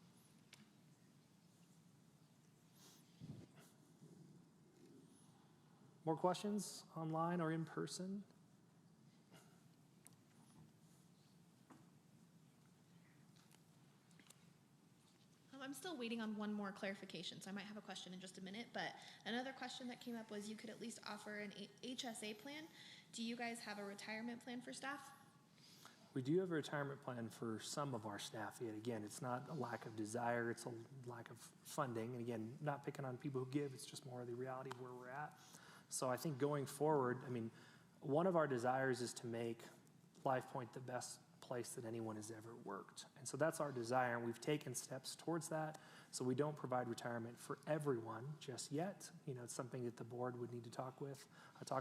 More questions online or in person? I'm still waiting on one more clarification, so I might have a question in just a minute. But another question that came up was you could at least offer an HSA plan. Do you guys have a retirement plan for staff? We do have a retirement plan for some of our staff. Yet again, it's not a lack of desire, it's a lack of funding. And again, not picking on people who give, it's just more of the reality of where we're at. So I think going forward, one of our desires is to make Lifepoint the best place that anyone has ever worked. And so that's our desire, and we've taken steps towards that. So we don't provide retirement for everyone just yet. It's something that the board would need to talk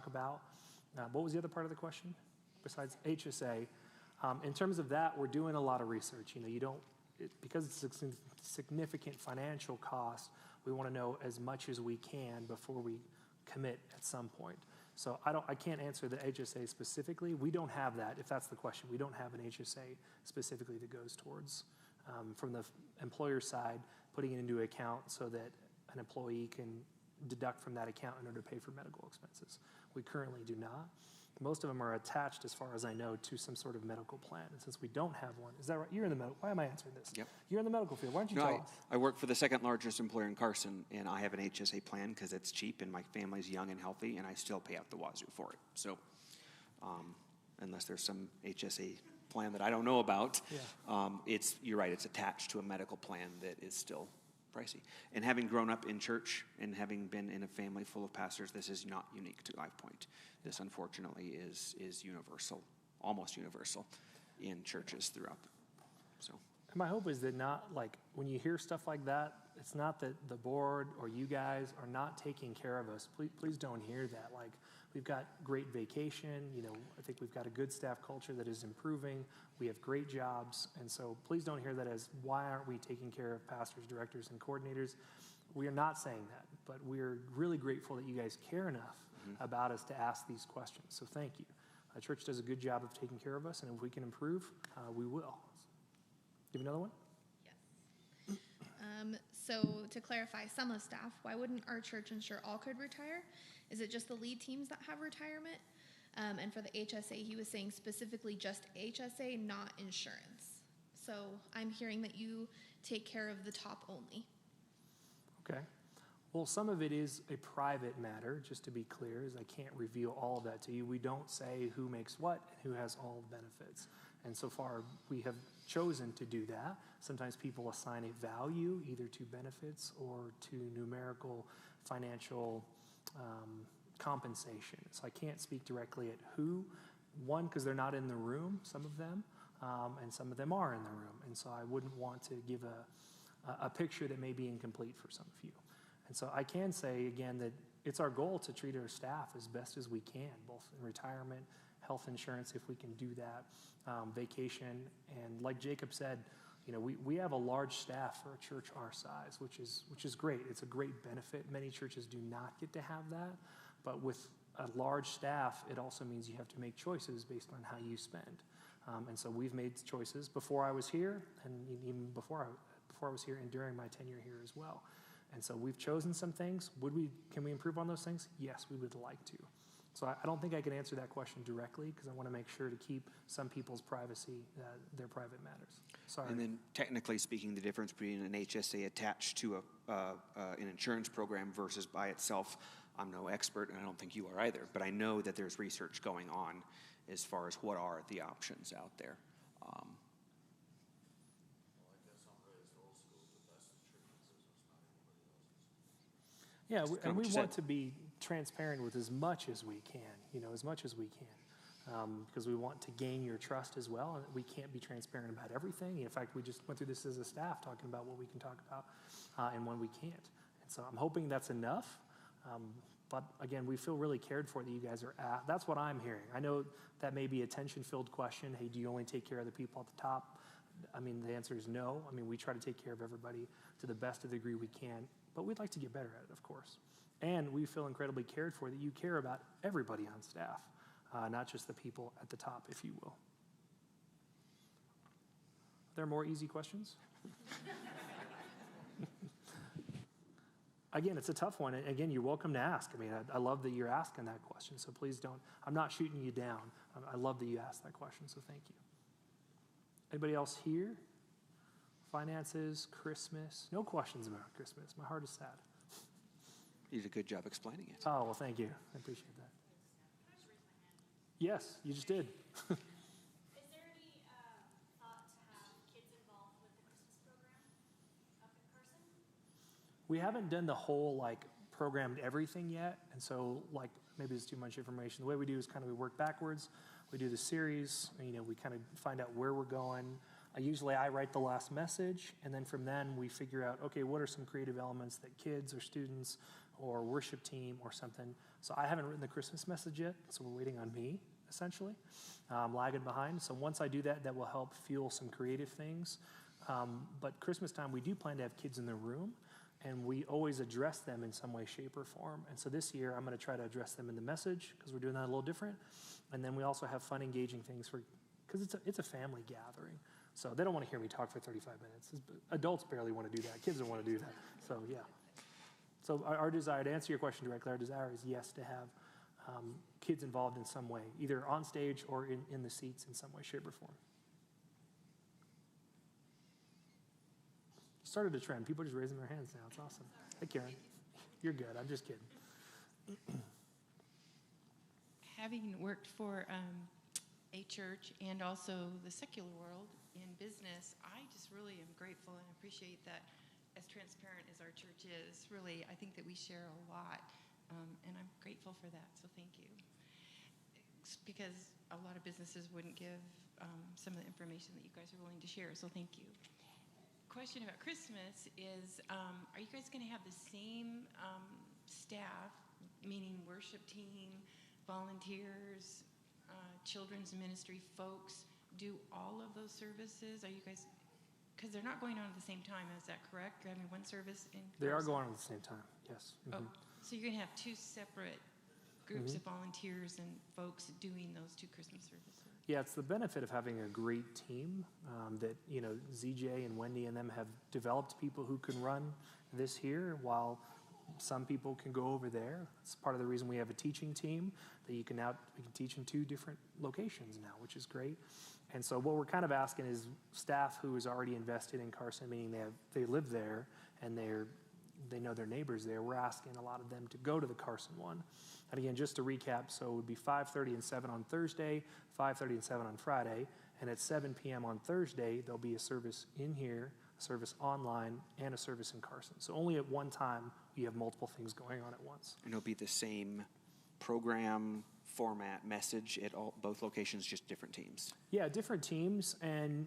about. What was the other part of the question besides HSA? In terms of that, we're doing a lot of research. Because it's a significant financial cost, We want to know as much as we can before we commit at some point. So I can't answer the HSA specifically. We don't have that, if that's the question. We don't have an HSA specifically that goes towards, from the employer side, putting it into an account so that an employee can deduct from that account in order to pay for medical expenses. We currently do not. Most of them are attached, as far as I know, to some sort of medical plan. And since we don't have one, is that right? You're in the medical. Why am I answering this? Yep. You're in the medical field. Why don't you No, tell us? I work for the second largest employer in Carson, and I have an HSA plan because it's cheap and my family's young and healthy, and I still pay out the wazoo for it. So, unless there's some HSA plan that I don't know about, you're right, it's attached to a medical plan that is still pricey. And having grown up in church and having been in a family full of pastors, this is not unique to Lifepoint. This, unfortunately, is universal, almost universal, in churches throughout. So, And my hope is that not, like, when you hear stuff like that, it's not that the board or you guys are not taking care of us. Please don't hear that. Like, we've got great vacation. You know, I think we've got a good staff culture that is improving. We have great jobs. And so please don't hear that as, why aren't we taking care of pastors, directors, and coordinators? We are not saying that, but we're really grateful that you guys care enough about us to ask these questions. So thank you. The church does a good job of taking care of us, and if we can improve, we will. Do you have another one? Yes. So to clarify, some of staff, why wouldn't our church ensure all could retire? Is it just the lead teams that have retirement? And for the HSA, he was saying specifically just HSA, not insurance. So I'm hearing that you take care of the top only. Okay. Well, some of it is a private matter, just to be clear, as I can't reveal all of that to you. We don't say who makes what and who has all the benefits. And so far, we have chosen to do that. Sometimes people assign a value either to benefits or to numerical financial compensation. So I can't speak directly at who. One, because they're not in the room, some of them, and some of them are in the room. And so I wouldn't want to give a picture that may be incomplete for some of you. And so I can say, again, that it's our goal to treat our staff as best as we can, both in retirement, health insurance, if we can do that, vacation. And like Jacob said, you know, we have a large staff for a church our size, which is great. It's a great benefit. Many churches do not get to have that. But with a large staff, it also means you have to make choices based on how you spend. And so we've made choices before I was here, and even before I was here and during my tenure here as well. And so we've chosen some things. Can we improve on those things? Yes, we would like to. So I don't think I can answer that question directly because I want to make sure to keep some people's privacy, their private matters. Sorry. And then technically speaking, the difference between an HSA attached to an insurance program versus by itself, I'm no expert, and I don't think you are either, but I know that there's research going on as far as what are the options out there. Yeah, That's and what we you want said. to be transparent with as much as we can, as much as we can, because we want to gain your trust as well. And we can't be transparent about everything. In fact, we just went through this as a staff, talking about what we can talk about and when we can't. And so I'm hoping that's enough. But again, we feel really cared for that you guys are at. That's what I'm hearing. I know that may be a tension-filled question. Hey, do you only take care of the people at the top? I mean, the answer is no. I mean, we try to take care of everybody to the best of the degree we can, but we'd like to get better at it, of course. And we feel incredibly cared for that you care about everybody on staff, not just the people at the top, if you will. Are there more easy questions? Again, it's a tough one. And again, you're welcome to ask. I mean, I love that you're asking that question, so please don't. I'm not shooting you down. I love that you asked that question, so thank you. Anybody else here? Finances, Christmas. No questions about Christmas. My heart is sad. You did a good job explaining it. Oh, well, thank you. I appreciate that. Yes, you just did. Is there any thought to have kids involved with the Christmas program up in Carson? We haven't done the whole, programmed everything yet. And so, maybe it's too much information. The way we do is kind of we work backwards. We do the series. We kind of find out where we're going. Usually I write the last message, and then from then we figure out, okay, what are some creative elements that kids or students or worship team or something. So I haven't written the Christmas message yet, so we're waiting on me, essentially. I'm lagging behind. So once I do that, that will help fuel some creative things. But Christmas time, we do plan to have kids in the room. and we always address them in some way, shape, or form. And so this year, I'm going to try to address them in the message, because we're doing that a little different. And then we also have fun, engaging things because it's a family gathering. So they don't want to hear me talk for 35 minutes. Adults barely want to do that. Kids don't want to do that. So yeah. So our desire, to answer your question directly, our desire is yes, to have kids involved in some way, either on stage or in the seats in some way, shape, or form. Started a trend. People are just raising their hands now. It's awesome. Hey, Karen. You're good. I'm just kidding. Having worked for a church and also the secular world in business, I just really am grateful and appreciate that, as transparent as our church is, really, I think that we share a lot, and I'm grateful for that, so thank you. It's because a lot of businesses wouldn't give some of the information that you guys are willing to share, so thank you. Question about Christmas is, are you guys going to have the same staff, meaning worship team, volunteers, children's ministry folks, do all of those services? Are you guys, because they're not going on at the same time, is that correct? You're having one service in They are Carson? going on at the same time, yes. Oh, so you're going to have two separate groups of volunteers and folks doing those two Christmas services? Yeah, it's the benefit of having a great team that, ZJ and Wendy and them have developed people who can run this here, while some people can go over there. It's part of the reason we have a teaching team that we can teach in 2 different locations now, which is great. And so what we're kind of asking is staff who is already invested in Carson, meaning they live there and they know their neighbors there. We're asking a lot of them to go to the Carson one. And again, just to recap, so it would be 5:30 and 7 on Thursday, 5:30 and 7 on Friday, and at 7 p.m. on Thursday, there'll be a service in here, a service online, and a service in Carson. So only at one time, you have multiple things going on at once. And it'll be the same program, format, message at both locations, just different teams. Yeah, different teams, and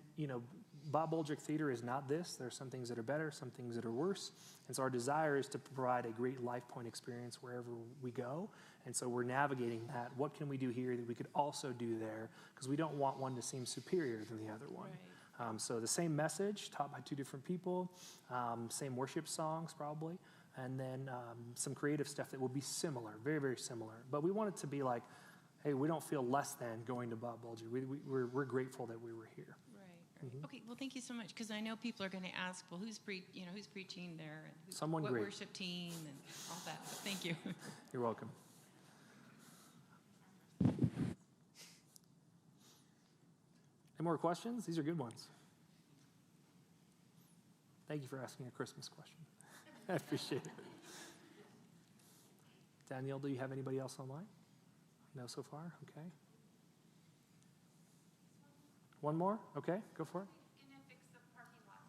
Bob Bulgick Theater is not this. There are some things that are better, some things that are worse. And so our desire is to provide a great Lifepoint experience wherever we go. And so we're navigating that. What can we do here that we could also do there? Because we don't want one to seem superior than the other one. Right. So the same message, taught by 2 different people, same worship songs probably, and then some creative stuff that will be similar, very, very similar. But we want it to be like, hey, we don't feel less than going to Bob Bulgick. We're grateful that we were here. Right. Okay, well, thank you so much, because I know people are going to ask, well, who's preaching there, and Someone what great. worship team, and all that. So thank you. You're welcome. Any more questions? These are good ones. Thank you for asking a Christmas question. I appreciate it. Danielle, do you have anybody else online? No, so far? Okay. One more? Okay, go for it. Can you fix the parking lot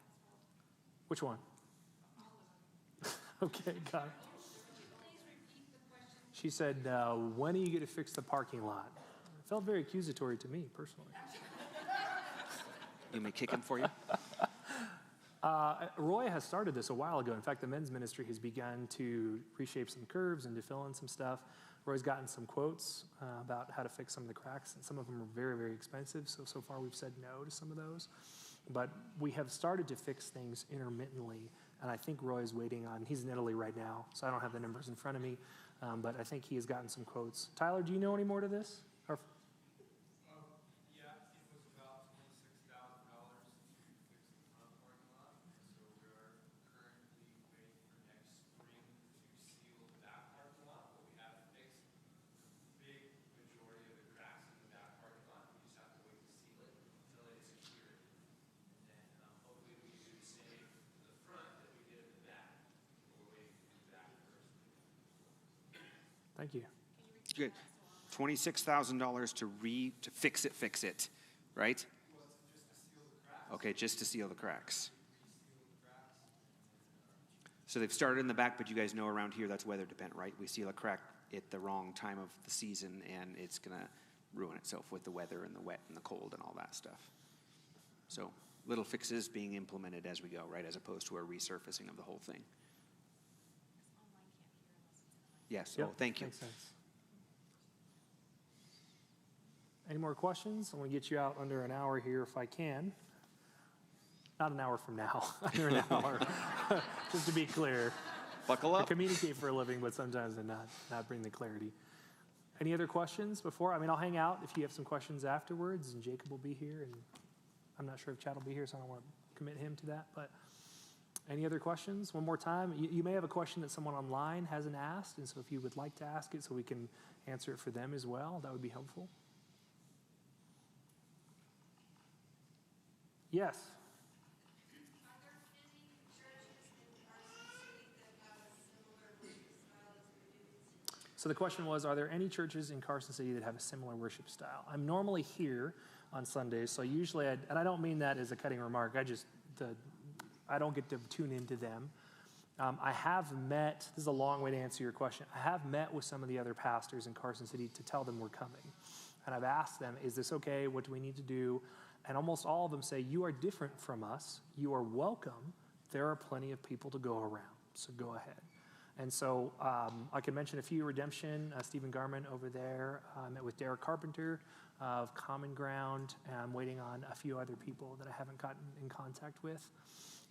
asphalt? Which one? Okay, got it. Please repeat the question. She said, when are you going to fix the parking lot? It felt very accusatory to me, personally. You may kick him for you? Roy has started this a while ago. In fact, the men's ministry has begun to reshape some curves and to fill in some stuff. Roy's gotten some quotes about how to fix some of the cracks, and some of them are very, very expensive. So far we've said no to some of those. But we have started to fix things intermittently, and I think Roy's waiting on, he's in Italy right now, so I don't have the numbers in front of me, but I think he has gotten some quotes. Tyler, do you know any more to this? Or Yeah, it was about $26,000 to fix the front parking lot. So we are currently waiting for next spring to seal the back parking lot. But we have fixed the big majority of the cracks in the back parking lot. We just have to wait to seal it until it is cured. And then hopefully we can do the same in the front that we did in the back. We're waiting for the back first. thank you. Good. $26,000 to fix it, right? Okay, just to seal the cracks. So they've started in the back, but you guys know around here that's weather dependent, right? We seal a crack at the wrong time of the season, and it's going to ruin itself with the weather and the wet and the cold and all that stuff. So little fixes being implemented as we go, right, as opposed to a resurfacing of the whole thing. Yes, Yep, oh, thank you. Makes sense. Any more questions? I'm going to get you out under an hour here if I can. Not an hour from now. Under an hour. Just to be clear. Buckle I up. communicate for a living, but sometimes I not bring the clarity. Any other questions before? I mean, I'll hang out if you have some questions afterwards, and Jacob will be here, and I'm not sure if Chad will be here, so I don't want to commit him to that. But any other questions? One more time. You may have a question that someone online hasn't asked, and so if you would like to ask it so we can answer it for them as well, that would be helpful. Yes. So the question was, are there any churches in Carson City that have a similar worship style? I'm normally here on Sundays, so usually, and I don't mean that as a cutting remark, I don't get to tune into them. I have met, this is a long way to answer your question, I have met with some of the other pastors in Carson City to tell them we're coming. And I've asked them, is this okay? What do we need to do? And almost all of them say, you are different from us. You are welcome. There are plenty of people to go around, so go ahead. And so I can mention a few. Redemption, Stephen Garman over there. I met with Derek Carpenter of Common Ground, and I'm waiting on a few other people that I haven't gotten in contact with.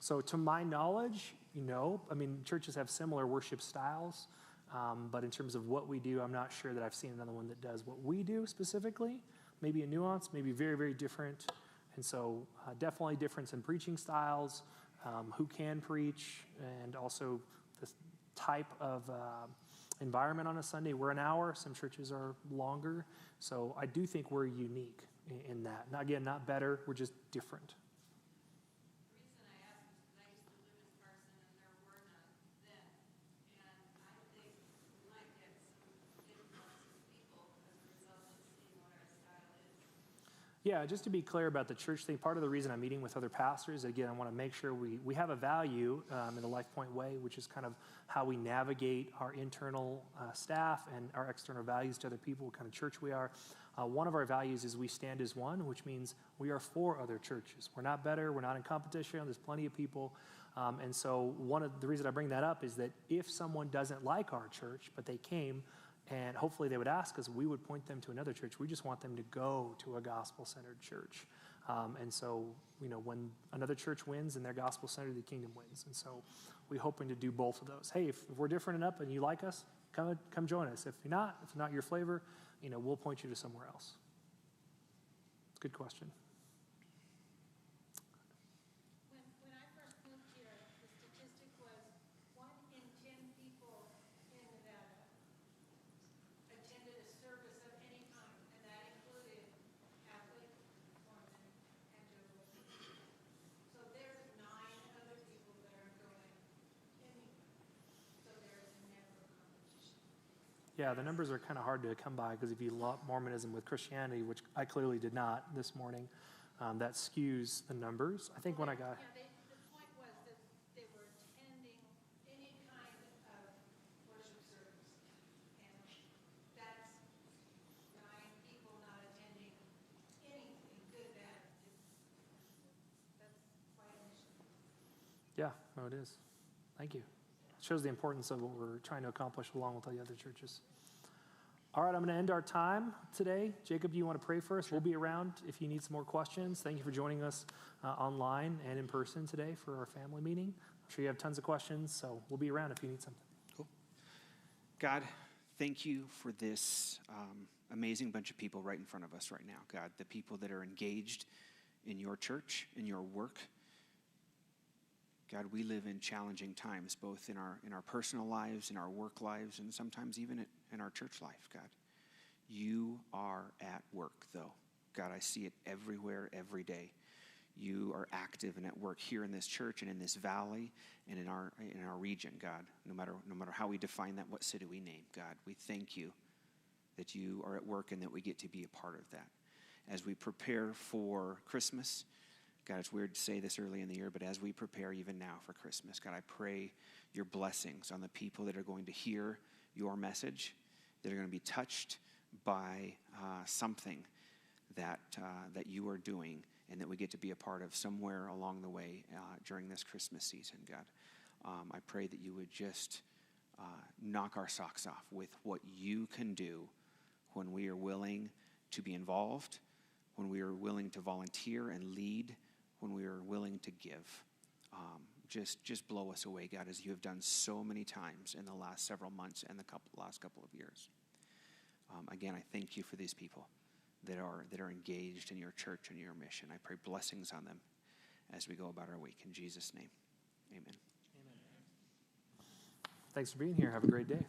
So to my knowledge, I mean, churches have similar worship styles, but in terms of what we do, I'm not sure that I've seen another one that does what we do specifically. Maybe a nuance, maybe very, very different. And so definitely difference in preaching styles, who can preach, and also the type of environment on a Sunday. We're an hour. Some churches are longer. So I do think we're unique in that. Now, again, not better. We're just different. Yeah, just to be clear about the church thing, part of the reason I'm meeting with other pastors, again, I want to make sure we have a value in the Lifepoint way, which is kind of how we navigate our internal staff and our external values to other people, what kind of church we are. One of our values is we stand as one, which means we are for other churches. We're not better. We're not in competition. There's plenty of people. And so one of the reasons I bring that up is that if someone doesn't like our church, but they came, and hopefully they would ask us, we would point them to another church. We just want them to go to a gospel-centered church. And so, when another church wins and they're gospel-centered, the kingdom wins. And so we're hoping to do both of those. Hey, if we're different enough and you like us, come join us. If you're not, if it's not your flavor, we'll point you to somewhere else. It's a good question. When I first moved here, the statistic was 1 in 10 people in Nevada attended a service of any kind, and that included Catholic, Mormon, and Jehovah's Witnesses. So there's 9 other people that are going anyway. So there's never competition. Yeah, the numbers are kind of hard to come by because if you lump Mormonism with Christianity, which I clearly did not this morning, that skews the numbers. I think when I got... Yeah, the point was that they were attending any kind of worship service. And that's 9 people not attending anything, good, bad. That's quite an issue. Yeah, no, it is. Thank you. It shows the importance of what we're trying to accomplish along with all the other churches. All right, I'm going to end our time today. Jacob, do you want to pray for us? Sure. We'll be around if you need some more questions. Thank you for joining us online and in person today for our family meeting. I'm sure you have tons of questions, so we'll be around if you need something. Cool. God, thank you for this amazing bunch of people right in front of us right now, God, the people that are engaged in your church, in your work. God, we live in challenging times, both in our personal lives, in our work lives, and sometimes even in our church life, God. You are at work, though. God, I see it everywhere, every day. You are active and at work here in this church and in this valley and in our region, God. No matter how we define that, what city we name, God, we thank you that you are at work and that we get to be a part of that. As we prepare for Christmas, God, it's weird to say this early in the year, but as we prepare even now for Christmas, God, I pray your blessings on the people that are going to hear your message, that are going to be touched by something that you are doing and that we get to be a part of somewhere along the way during this Christmas season, God. I pray that you would just knock our socks off with what you can do when we are willing to be involved, when we are willing to volunteer and lead, when we are willing to give. Just blow us away, God, as you have done so many times in the last several months and the last couple of years. Again, I thank you for these people that are engaged in your church and your mission. I pray blessings on them as we go about our week. In Jesus' name, amen. Thanks for being here. Have a great day.